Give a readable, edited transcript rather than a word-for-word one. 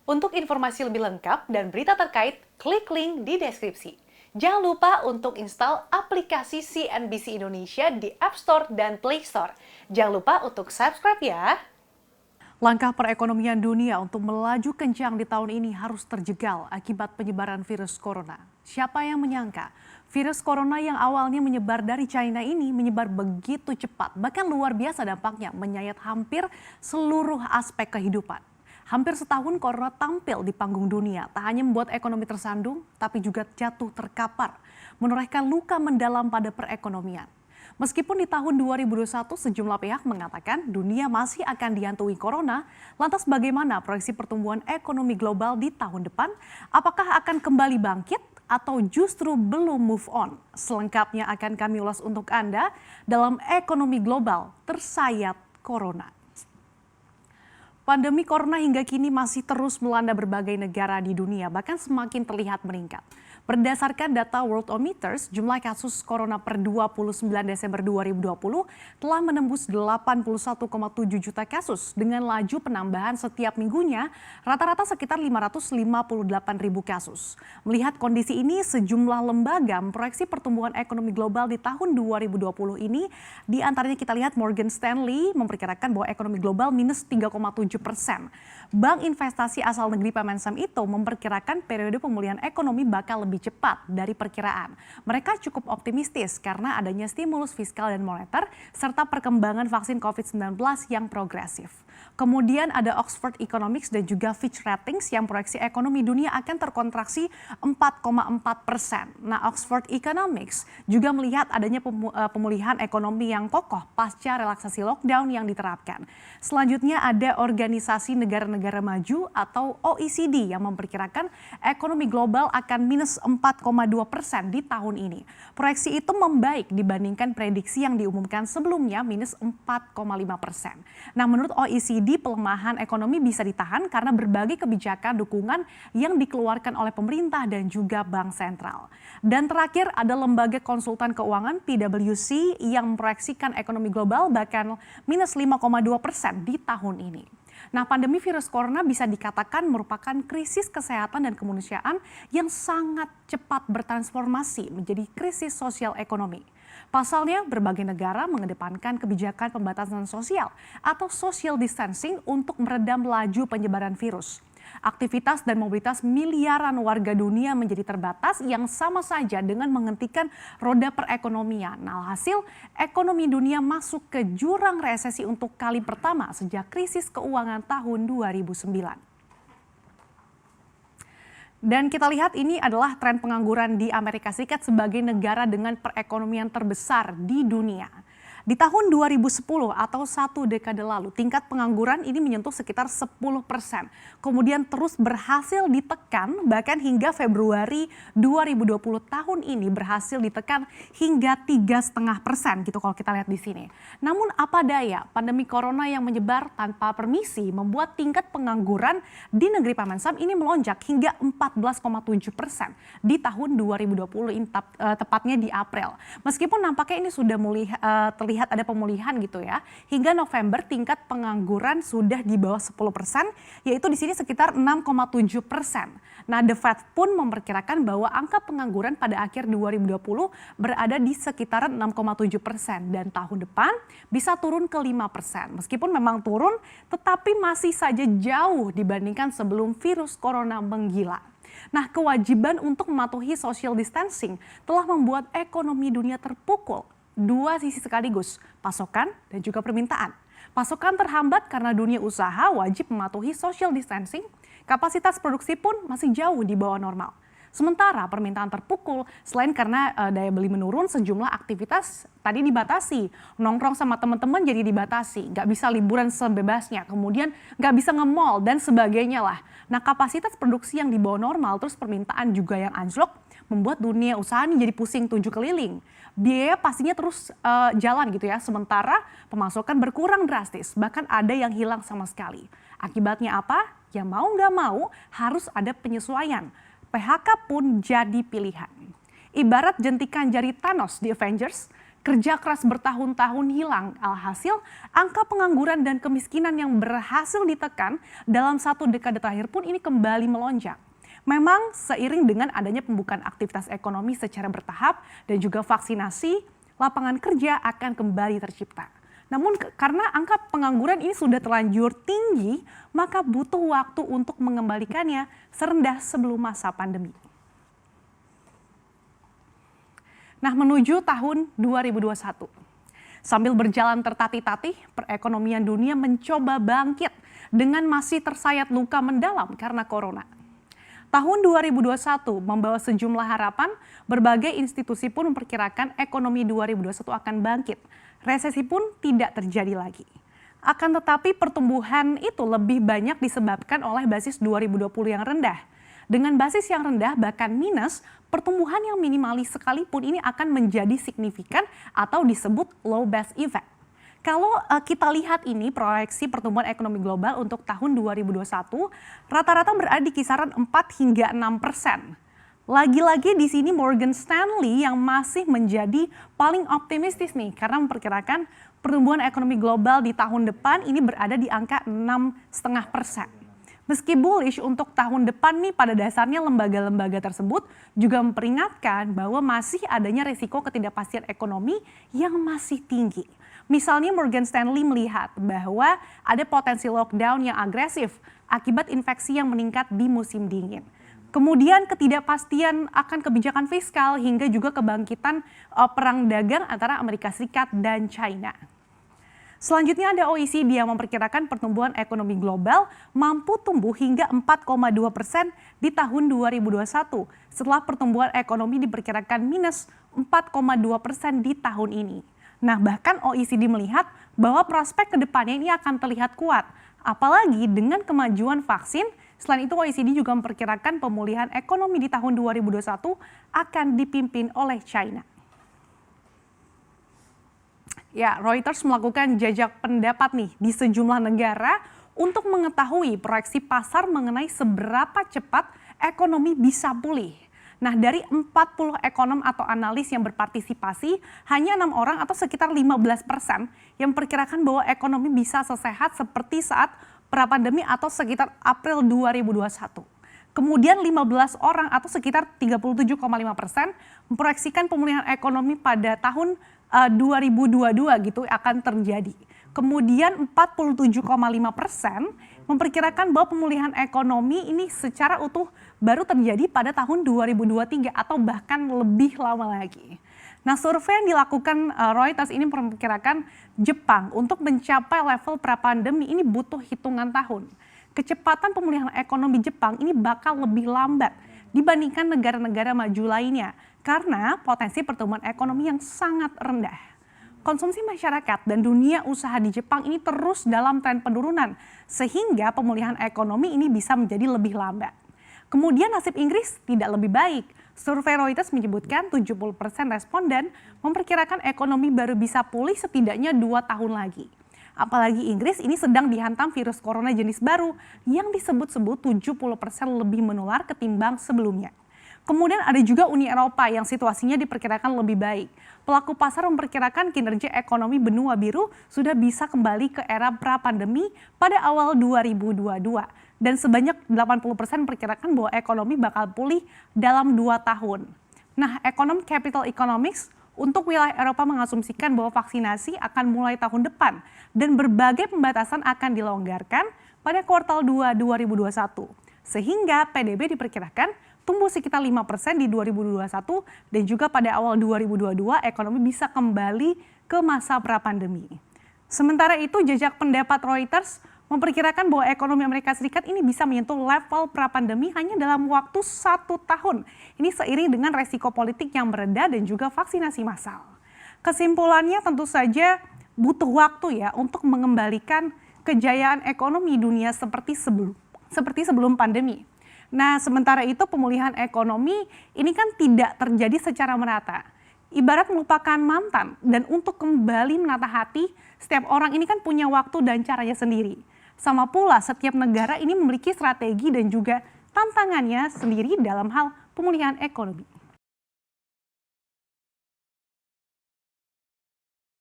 Untuk informasi lebih lengkap dan berita terkait, klik link di deskripsi. Jangan lupa untuk install aplikasi CNBC Indonesia di App Store dan Play Store. Jangan lupa untuk subscribe ya. Langkah perekonomian dunia untuk melaju kencang di tahun ini harus terjegal akibat penyebaran virus corona. Siapa yang menyangka virus corona yang awalnya menyebar dari China ini menyebar begitu cepat, bahkan luar biasa dampaknya menyayat hampir seluruh aspek kehidupan. Hampir setahun corona tampil di panggung dunia, tak hanya membuat ekonomi tersandung, tapi juga jatuh terkapar, menorehkan luka mendalam pada perekonomian. Meskipun di tahun 2021 sejumlah pihak mengatakan dunia masih akan dihantui corona, lantas bagaimana proyeksi pertumbuhan ekonomi global di tahun depan? Apakah akan kembali bangkit atau justru belum move on? Selengkapnya akan kami ulas untuk Anda dalam Ekonomi Global Tersayat Corona. Pandemi corona hingga kini masih terus melanda berbagai negara di dunia, bahkan semakin terlihat meningkat. Berdasarkan data Worldometers, jumlah kasus corona per 29 Desember 2020 telah menembus 81,7 juta kasus dengan laju penambahan setiap minggunya rata-rata sekitar 558 ribu kasus. Melihat kondisi ini, sejumlah lembaga memproyeksi pertumbuhan ekonomi global di tahun 2020 ini. Di antaranya kita lihat Morgan Stanley memperkirakan bahwa ekonomi global minus 3,7%. Bank investasi asal negeri Pemensem itu memperkirakan periode pemulihan ekonomi bakal lebih cepat dari perkiraan. Mereka cukup optimistis karena adanya stimulus fiskal dan moneter serta perkembangan vaksin COVID-19 yang progresif. Kemudian ada Oxford Economics dan juga Fitch Ratings yang proyeksi ekonomi dunia akan terkontraksi 4,4%. Nah, Oxford Economics juga melihat adanya pemulihan ekonomi yang kokoh pasca relaksasi lockdown yang diterapkan. Selanjutnya ada Organisasi Negara-Negara Maju atau OECD yang memperkirakan ekonomi global akan minus 4,2% di tahun ini. Proyeksi itu membaik dibandingkan prediksi yang diumumkan sebelumnya minus 4,5%. Nah, menurut OECD, pelemahan ekonomi bisa ditahan karena berbagai kebijakan dukungan yang dikeluarkan oleh pemerintah dan juga bank sentral. Dan terakhir ada lembaga konsultan keuangan PwC yang memproyeksikan ekonomi global bahkan minus 5,2% di tahun ini. Nah, pandemi virus corona bisa dikatakan merupakan krisis kesehatan dan kemanusiaan yang sangat cepat bertransformasi menjadi krisis sosial ekonomi. Pasalnya, berbagai negara mengedepankan kebijakan pembatasan sosial atau social distancing untuk meredam laju penyebaran virus. Aktivitas dan mobilitas miliaran warga dunia menjadi terbatas yang sama saja dengan menghentikan roda perekonomian. Nah, hasil ekonomi dunia masuk ke jurang resesi untuk kali pertama sejak krisis keuangan tahun 2009. Dan kita lihat ini adalah tren pengangguran di Amerika Serikat sebagai negara dengan perekonomian terbesar di dunia. Di tahun 2010 atau satu dekade lalu, tingkat pengangguran ini menyentuh sekitar 10%. Kemudian terus berhasil ditekan bahkan hingga Februari 2020 tahun ini berhasil ditekan hingga 3,5% gitu kalau kita lihat di sini. Namun apa daya, pandemi corona yang menyebar tanpa permisi membuat tingkat pengangguran di negeri Pemensem ini melonjak hingga 14,7% di tahun 2020, tepatnya di April. Meskipun nampaknya ini sudah mulai terlihat ada pemulihan gitu ya. Hingga November tingkat pengangguran sudah di bawah 10%, yaitu di sini sekitar 6,7%. Nah, The Fed pun memperkirakan bahwa angka pengangguran pada akhir 2020 berada di sekitaran 6,7% dan tahun depan bisa turun ke 5%. Meskipun memang turun, tetapi masih saja jauh dibandingkan sebelum virus corona menggila. Nah, kewajiban untuk mematuhi social distancing telah membuat ekonomi dunia terpukul dua sisi sekaligus, pasokan dan juga permintaan. Pasokan terhambat karena dunia usaha wajib mematuhi social distancing, kapasitas produksi pun masih jauh di bawah normal. Sementara permintaan terpukul selain karena daya beli menurun, sejumlah aktivitas tadi dibatasi. Nongkrong sama teman-teman jadi dibatasi, nggak bisa liburan sebebasnya, kemudian nggak bisa nge-mall dan sebagainya lah. Nah, kapasitas produksi yang di bawah normal terus permintaan juga yang anjlok membuat dunia usaha ini jadi pusing tujuh keliling. Biaya pastinya terus jalan gitu ya, sementara pemasukan berkurang drastis, bahkan ada yang hilang sama sekali. Akibatnya apa? Ya mau nggak mau harus ada penyesuaian. PHK pun jadi pilihan. Ibarat jentikan jari Thanos di Avengers, Kerja keras bertahun-tahun hilang, alhasil angka pengangguran dan kemiskinan yang berhasil ditekan dalam 1 dekade terakhir pun ini kembali melonjak. Memang seiring dengan adanya pembukaan aktivitas ekonomi secara bertahap dan juga vaksinasi, lapangan kerja akan kembali tercipta. Namun karena angka pengangguran ini sudah terlanjur tinggi, maka butuh waktu untuk mengembalikannya serendah sebelum masa pandemi. Nah, menuju tahun 2021. Sambil berjalan tertatih-tatih, perekonomian dunia mencoba bangkit dengan masih tersayat luka mendalam karena corona. Tahun 2021 membawa sejumlah harapan, berbagai institusi pun memperkirakan ekonomi 2021 akan bangkit. Resesi pun tidak terjadi lagi. Akan tetapi pertumbuhan itu lebih banyak disebabkan oleh basis 2020 yang rendah. Dengan basis yang rendah bahkan minus, pertumbuhan yang minimalis sekalipun ini akan menjadi signifikan atau disebut low base effect. Kalau kita lihat ini proyeksi pertumbuhan ekonomi global untuk tahun 2021 rata-rata berada di kisaran 4 hingga 6%. Lagi-lagi di sini Morgan Stanley yang masih menjadi paling optimistis nih karena memperkirakan pertumbuhan ekonomi global di tahun depan ini berada di angka 6,5%. Meski bullish untuk tahun depan nih, pada dasarnya lembaga-lembaga tersebut juga memperingatkan bahwa masih adanya risiko ketidakpastian ekonomi yang masih tinggi. Misalnya Morgan Stanley melihat bahwa ada potensi lockdown yang agresif akibat infeksi yang meningkat di musim dingin. Kemudian ketidakpastian akan kebijakan fiskal hingga juga kebangkitan perang dagang antara Amerika Serikat dan China. Selanjutnya ada OECD yang memperkirakan pertumbuhan ekonomi global mampu tumbuh hingga 4,2% di tahun 2021 setelah pertumbuhan ekonomi diperkirakan minus 4,2% di tahun ini. Nah, bahkan OECD melihat bahwa prospek kedepannya ini akan terlihat kuat, apalagi dengan kemajuan vaksin. Selain itu OECD juga memperkirakan pemulihan ekonomi di tahun 2021 akan dipimpin oleh China. Ya, Reuters melakukan jajak pendapat nih di sejumlah negara untuk mengetahui proyeksi pasar mengenai seberapa cepat ekonomi bisa pulih. Nah, dari 40 ekonom atau analis yang berpartisipasi, hanya 6 orang atau sekitar 15% yang memperkirakan bahwa ekonomi bisa sesehat seperti saat pra-pandemi atau sekitar April 2021. Kemudian 15 orang atau sekitar 37,5% memproyeksikan pemulihan ekonomi pada tahun 2022 gitu akan terjadi. Kemudian 47,5% memperkirakan bahwa pemulihan ekonomi ini secara utuh baru terjadi pada tahun 2023 atau bahkan lebih lama lagi. Nah, survei yang dilakukan Reuters ini memperkirakan Jepang untuk mencapai level pra-pandemi ini butuh hitungan tahun. Kecepatan pemulihan ekonomi Jepang ini bakal lebih lambat dibandingkan negara-negara maju lainnya karena potensi pertumbuhan ekonomi yang sangat rendah. Konsumsi masyarakat dan dunia usaha di Jepang ini terus dalam tren penurunan sehingga pemulihan ekonomi ini bisa menjadi lebih lambat. Kemudian nasib Inggris tidak lebih baik. Survei Reuters menyebutkan 70% responden memperkirakan ekonomi baru bisa pulih setidaknya 2 tahun lagi. Apalagi Inggris ini sedang dihantam virus corona jenis baru yang disebut-sebut 70% lebih menular ketimbang sebelumnya. Kemudian ada juga Uni Eropa yang situasinya diperkirakan lebih baik. Pelaku pasar memperkirakan kinerja ekonomi benua biru sudah bisa kembali ke era pra-pandemi pada awal 2022. Dan sebanyak 80% memperkirakan bahwa ekonomi bakal pulih dalam 2 tahun. Nah, ekonom Capital Economics untuk wilayah Eropa mengasumsikan bahwa vaksinasi akan mulai tahun depan dan berbagai pembatasan akan dilonggarkan pada kuartal 2 2021. Sehingga PDB diperkirakan tumbuh sekitar 5% di 2021 dan juga pada awal 2022 ekonomi bisa kembali ke masa pra-pandemi. Sementara itu jajak pendapat Reuters memperkirakan bahwa ekonomi Amerika Serikat ini bisa menyentuh level pra-pandemi hanya dalam waktu 1 tahun. Ini seiring dengan resiko politik yang mereda dan juga vaksinasi massal. Kesimpulannya tentu saja butuh waktu ya untuk mengembalikan kejayaan ekonomi dunia seperti sebelum pandemi. Nah, sementara itu pemulihan ekonomi ini kan tidak terjadi secara merata. Ibarat melupakan mantan dan untuk kembali menata hati, setiap orang ini kan punya waktu dan caranya sendiri. Sama pula setiap negara ini memiliki strategi dan juga tantangannya sendiri dalam hal pemulihan ekonomi.